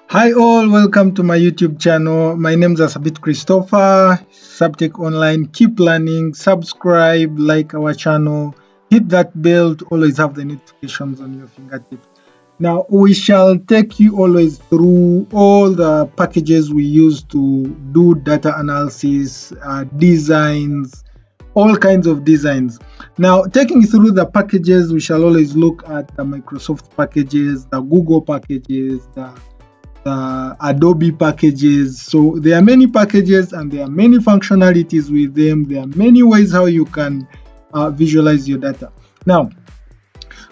Hi all, welcome to my YouTube channel. My name is Asabit Christopher, Subtech Online. Keep learning, subscribe, like our channel, hit that bell to always have the notifications on your fingertips. Now, we shall take you always through all the packages we use to do data analysis, designs, all kinds of designs. Now, taking you through the packages, we shall always look at the Microsoft packages, the Google packages, the Adobe packages. So there are many packages and there are many functionalities with them. There are many ways how you can visualize your data. Now,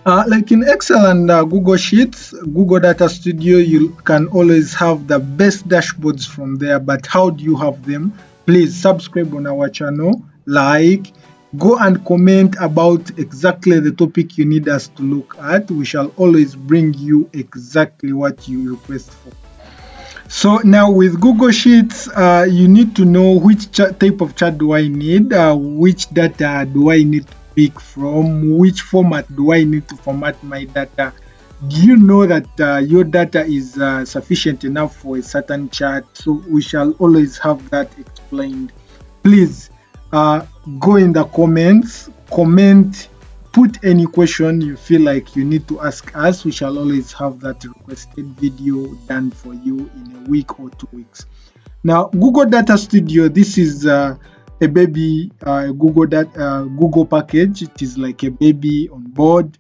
like in Excel and Google Sheets, Google Data Studio, you can always have the best dashboards from there. But how do you have them? Please subscribe on our channel, like, go and comment about exactly the topic you need us to look at. We shall always bring you exactly what you request for. So now with Google Sheets, you need to know which type of chart do I need, which data do I need to pick from, which format do I need to format my data. Do you know that your data is sufficient enough for a certain chart? So we shall always have that explained. Please go in the comments, comment, put any question you feel like you need to ask us. We shall always have that requested video done for you in a week or 2 weeks. Now, Google Data Studio, this is a baby Google package. It is like a baby on board.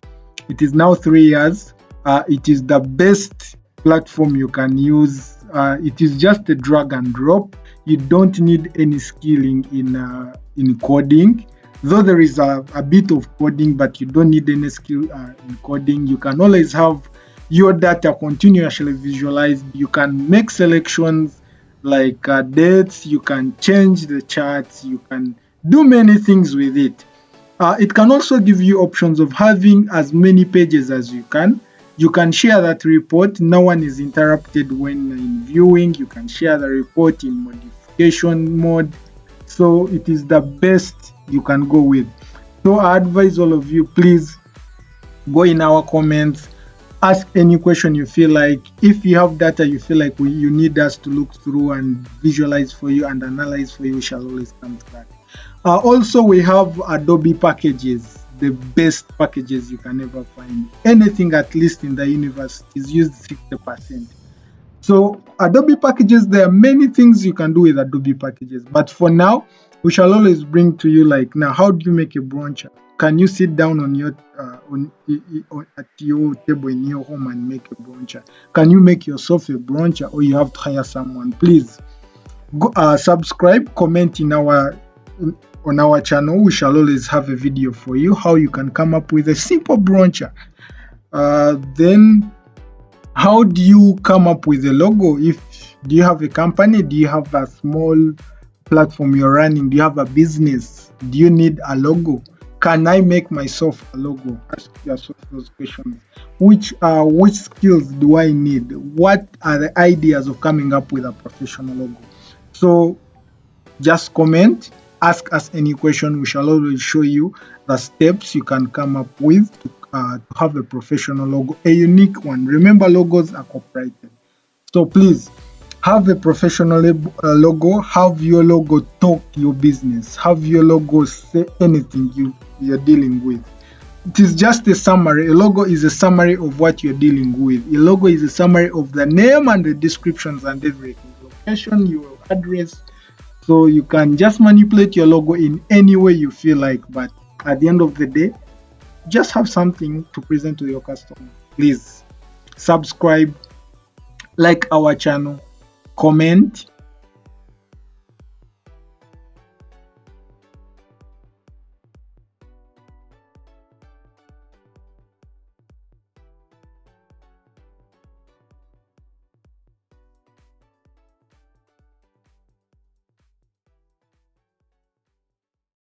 It is now 3 years. It is the best platform you can use. It is just a drag and drop. You don't need any skilling in coding. Though there is a bit of coding, but you don't need any skill in coding. You can always have your data continuously visualized. You can make selections like dates. You can change the charts. You can do many things with it. It can also give you options of having as many pages as you can. You can share that report. No one is interrupted when in viewing. You can share the report in modification mode. So it is the best you can go with. So I advise all of you, please go in our comments, ask any question you feel like. If you have data you feel like you need us to look through and visualize for you and analyze for you, we shall always come to that. Also, we have Adobe Packages, the best packages you can ever find. Anything at least in the universe is used 60%. So Adobe Packages, there are many things you can do with Adobe Packages, but for now, we shall always bring to you like, now, how do you make a brochure? Can you sit down on your at your table in your home and make a brochure? Can you make yourself a brochure, or you have to hire someone? Please go subscribe, comment on our channel. We shall always have a video for you how you can come up with a simple brochure. Then how do you come up with a logo? Do you have a company? Do you have a small platform you're running? Do you have a business? Do you need a logo? Can I make myself a logo? Ask yourself those questions. Which skills do I need? What are the ideas of coming up with a professional logo? So just comment, ask us any question. We shall always show you the steps you can come up with to have a professional logo, a unique one. Remember, logos are copyrighted. So please have a professional logo. Have your logo talk your business. Have your logo say anything you're dealing with. It is just a summary. A logo is a summary of what you're dealing with. A logo is a summary of the name and the descriptions and everything. Location, your address. So you can just manipulate your logo in any way you feel like. But at the end of the day, just have something to present to your customer. Please subscribe, like our channel, comment,